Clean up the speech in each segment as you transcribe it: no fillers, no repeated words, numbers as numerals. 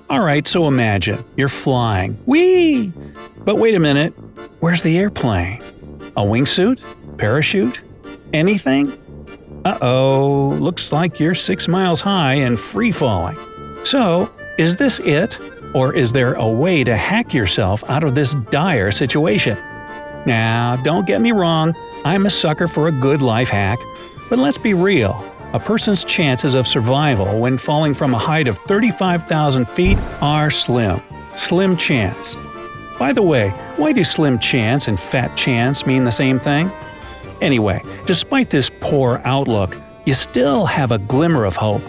Alright, so imagine, you're flying. Whee! But wait a minute, where's the airplane? A wingsuit? Parachute? Anything? Uh-oh, looks like you're 6 miles high and free-falling. So, is this it? Or is there a way to hack yourself out of this dire situation? Now, don't get me wrong, I'm a sucker for a good life hack, but let's be real. A person's chances of survival when falling from a height of 35,000 feet are slim. Slim chance. By the way, why do slim chance and fat chance mean the same thing? Anyway, despite this poor outlook, you still have a glimmer of hope.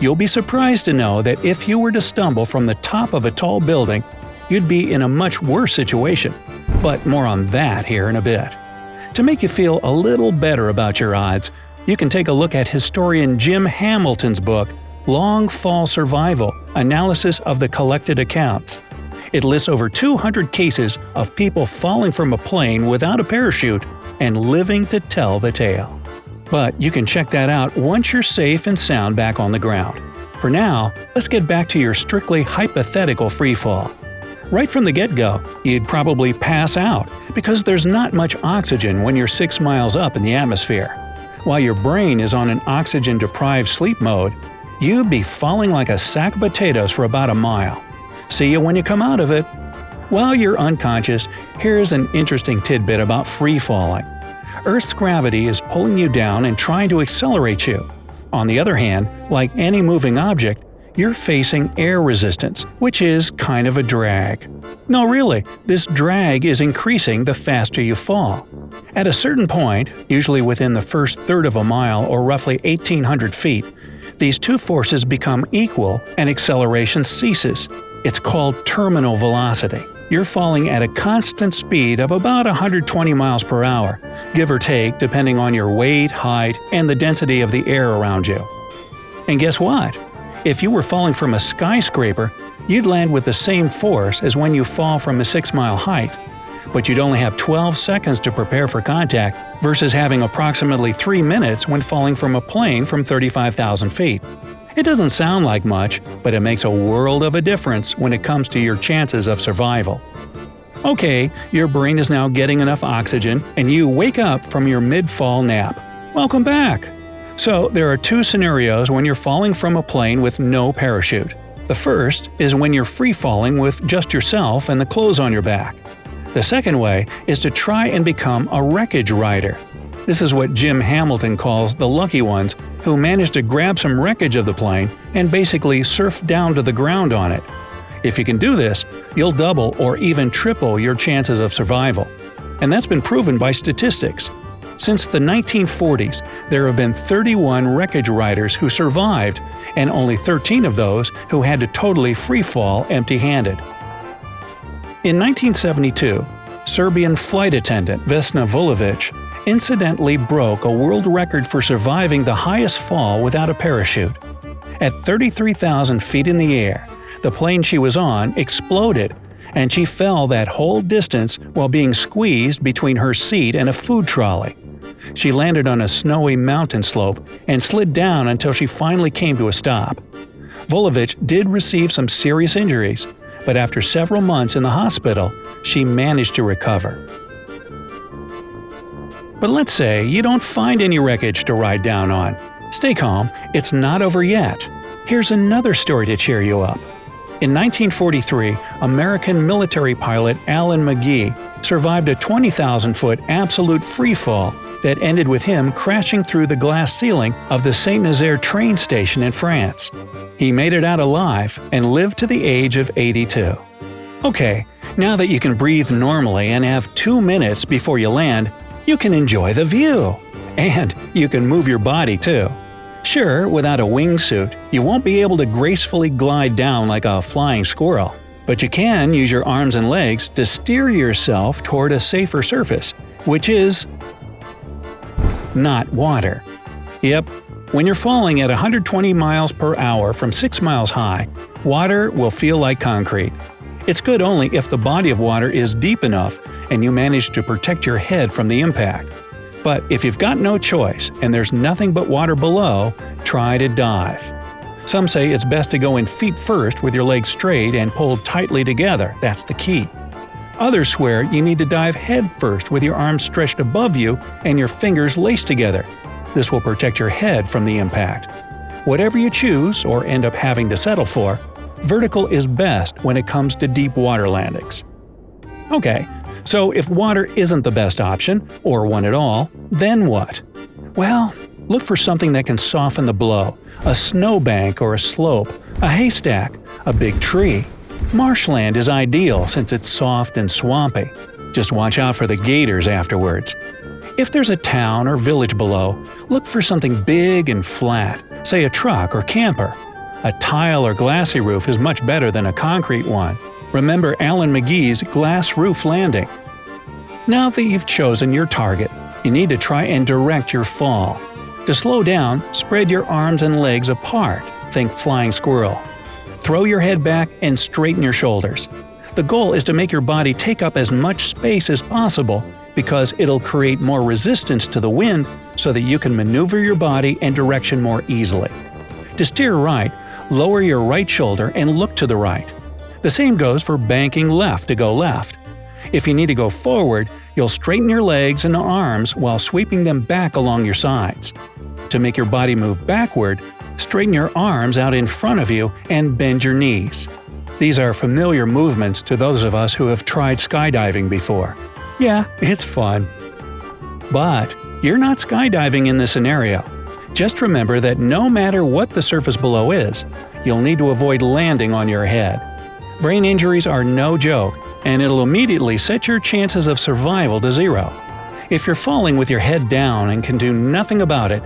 You'll be surprised to know that if you were to stumble from the top of a tall building, you'd be in a much worse situation. But more on that here in a bit. To make you feel a little better about your odds, you can take a look at historian Jim Hamilton's book, Long Fall Survival – Analysis of the Collected Accounts. It lists over 200 cases of people falling from a plane without a parachute and living to tell the tale. But you can check that out once you're safe and sound back on the ground. For now, let's get back to your strictly hypothetical freefall. Right from the get-go, you'd probably pass out because there's not much oxygen when you're 6 miles up in the atmosphere. While your brain is on an oxygen-deprived sleep mode, you'd be falling like a sack of potatoes for about a mile. See you when you come out of it. While you're unconscious, here's an interesting tidbit about free falling. Earth's gravity is pulling you down and trying to accelerate you. On the other hand, like any moving object, you're facing air resistance, which is kind of a drag. No, really, this drag is increasing the faster you fall. At a certain point, usually within the first third of a mile or roughly 1,800 feet, these two forces become equal and acceleration ceases. It's called terminal velocity. You're falling at a constant speed of about 120 miles per hour, give or take depending on your weight, height, and the density of the air around you. And guess what? If you were falling from a skyscraper, you'd land with the same force as when you fall from a 6-mile height. But you'd only have 12 seconds to prepare for contact versus having approximately 3 minutes when falling from a plane from 35,000 feet. It doesn't sound like much, but it makes a world of a difference when it comes to your chances of survival. Okay, your brain is now getting enough oxygen, and you wake up from your mid-fall nap. Welcome back! So, there are two scenarios when you're falling from a plane with no parachute. The first is when you're free-falling with just yourself and the clothes on your back. The second way is to try and become a wreckage rider. This is what Jim Hamilton calls the lucky ones who manage to grab some wreckage of the plane and basically surf down to the ground on it. If you can do this, you'll double or even triple your chances of survival. And that's been proven by statistics. Since the 1940s, there have been 31 wreckage riders who survived, and only 13 of those who had to totally free-fall empty-handed. In 1972, Serbian flight attendant Vesna Vulović incidentally broke a world record for surviving the highest fall without a parachute. At 33,000 feet in the air, the plane she was on exploded, and she fell that whole distance while being squeezed between her seat and a food trolley. She landed on a snowy mountain slope and slid down until she finally came to a stop. Vulović did receive some serious injuries, but after several months in the hospital, she managed to recover. But let's say you don't find any wreckage to ride down on. Stay calm, it's not over yet. Here's another story to cheer you up. In 1943, American military pilot Alan McGee survived a 20,000-foot absolute freefall that ended with him crashing through the glass ceiling of the Saint-Nazaire train station in France. He made it out alive and lived to the age of 82. Okay, now that you can breathe normally and have 2 minutes before you land, you can enjoy the view. And you can move your body too. Sure, without a wingsuit, you won't be able to gracefully glide down like a flying squirrel, but you can use your arms and legs to steer yourself toward a safer surface, which is not water. Yep, when you're falling at 120 miles per hour from 6 miles high, water will feel like concrete. It's good only if the body of water is deep enough and you manage to protect your head from the impact. But if you've got no choice and there's nothing but water below, try to dive. Some say it's best to go in feet first with your legs straight and pulled tightly together, that's the key. Others swear you need to dive head first with your arms stretched above you and your fingers laced together. This will protect your head from the impact. Whatever you choose, or end up having to settle for, vertical is best when it comes to deep water landings. Okay, so if water isn't the best option, or one at all, then what? Well, look for something that can soften the blow. A snowbank or a slope, a haystack, a big tree. Marshland is ideal since it's soft and swampy. Just watch out for the gators afterwards. If there's a town or village below, look for something big and flat, say a truck or camper. A tile or glassy roof is much better than a concrete one. Remember Alan McGee's glass roof landing. Now that you've chosen your target, you need to try and direct your fall. To slow down, spread your arms and legs apart, think flying squirrel. Throw your head back and straighten your shoulders. The goal is to make your body take up as much space as possible because it'll create more resistance to the wind so that you can maneuver your body and direction more easily. To steer right, lower your right shoulder and look to the right. The same goes for banking left to go left. If you need to go forward, you'll straighten your legs and arms while sweeping them back along your sides. To make your body move backward, straighten your arms out in front of you and bend your knees. These are familiar movements to those of us who have tried skydiving before. Yeah, it's fun. But you're not skydiving in this scenario. Just remember that no matter what the surface below is, you'll need to avoid landing on your head. Brain injuries are no joke, and it'll immediately set your chances of survival to zero. If you're falling with your head down and can do nothing about it,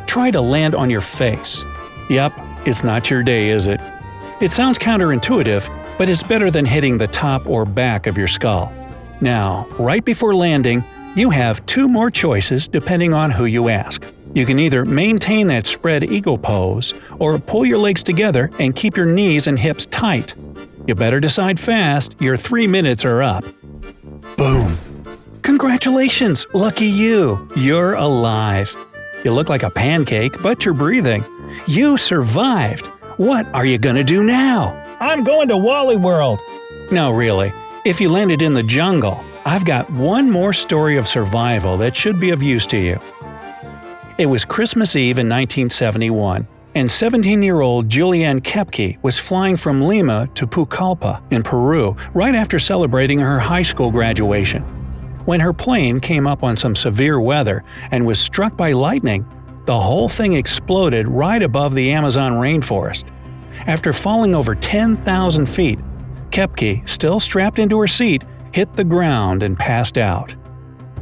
try to land on your face. Yep, it's not your day, is it? It sounds counterintuitive, but it's better than hitting the top or back of your skull. Now, right before landing, you have two more choices depending on who you ask. You can either maintain that spread eagle pose, or pull your legs together and keep your knees and hips tight. You better decide fast, your 3 minutes are up. Boom! Congratulations, lucky you! You're alive. You look like a pancake, but you're breathing. You survived! What are you gonna do now? I'm going to Wally World. No, really. If you landed in the jungle, I've got one more story of survival that should be of use to you. It was Christmas Eve in 1971, and 17-year-old Julianne Kepke was flying from Lima to Pucallpa in Peru right after celebrating her high school graduation. When her plane came up on some severe weather and was struck by lightning, the whole thing exploded right above the Amazon rainforest. After falling over 10,000 feet, Kepke, still strapped into her seat, hit the ground and passed out.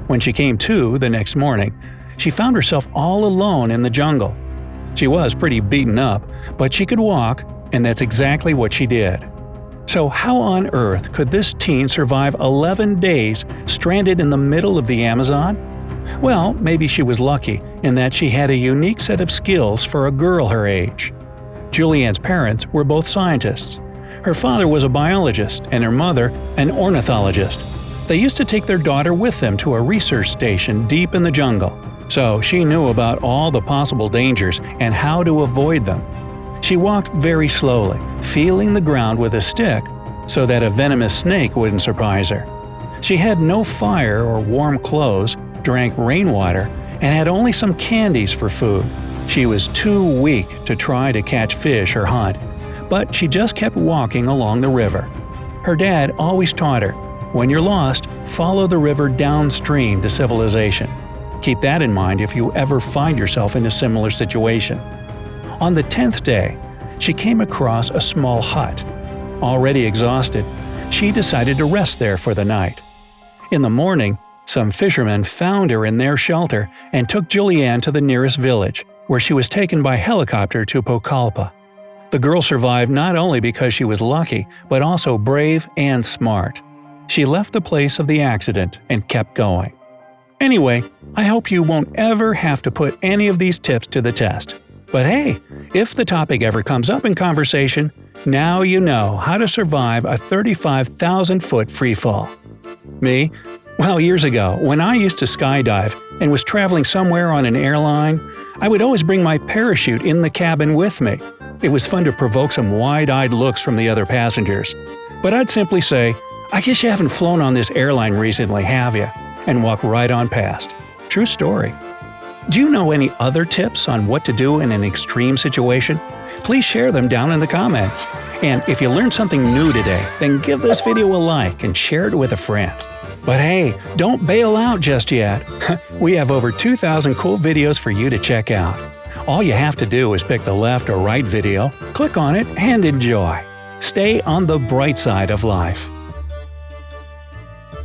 When she came to the next morning, she found herself all alone in the jungle. She was pretty beaten up, but she could walk, and that's exactly what she did. So how on earth could this teen survive 11 days stranded in the middle of the Amazon? Well, maybe she was lucky in that she had a unique set of skills for a girl her age. Julianne's parents were both scientists. Her father was a biologist and her mother an ornithologist. They used to take their daughter with them to a research station deep in the jungle, so she knew about all the possible dangers and how to avoid them. She walked very slowly, feeling the ground with a stick so that a venomous snake wouldn't surprise her. She had no fire or warm clothes, drank rainwater, and had only some candies for food. She was too weak to try to catch fish or hunt, but she just kept walking along the river. Her dad always taught her, when you're lost, follow the river downstream to civilization. Keep that in mind if you ever find yourself in a similar situation. On the 10th day, she came across a small hut. Already exhausted, she decided to rest there for the night. In the morning, some fishermen found her in their shelter and took Julianne to the nearest village, where she was taken by helicopter to Pucallpa. The girl survived not only because she was lucky, but also brave and smart. She left the place of the accident and kept going. Anyway, I hope you won't ever have to put any of these tips to the test. But hey, if the topic ever comes up in conversation, now you know how to survive a 35,000-foot freefall. Me? Well, years ago, when I used to skydive and was traveling somewhere on an airline, I would always bring my parachute in the cabin with me. It was fun to provoke some wide-eyed looks from the other passengers. But I'd simply say, I guess you haven't flown on this airline recently, have you? And walk right on past. True story. Do you know any other tips on what to do in an extreme situation? Please share them down in the comments. And if you learned something new today, then give this video a like and share it with a friend. But hey, don't bail out just yet. We have over 2,000 cool videos for you to check out. All you have to do is pick the left or right video, click on it, and enjoy. Stay on the bright side of life.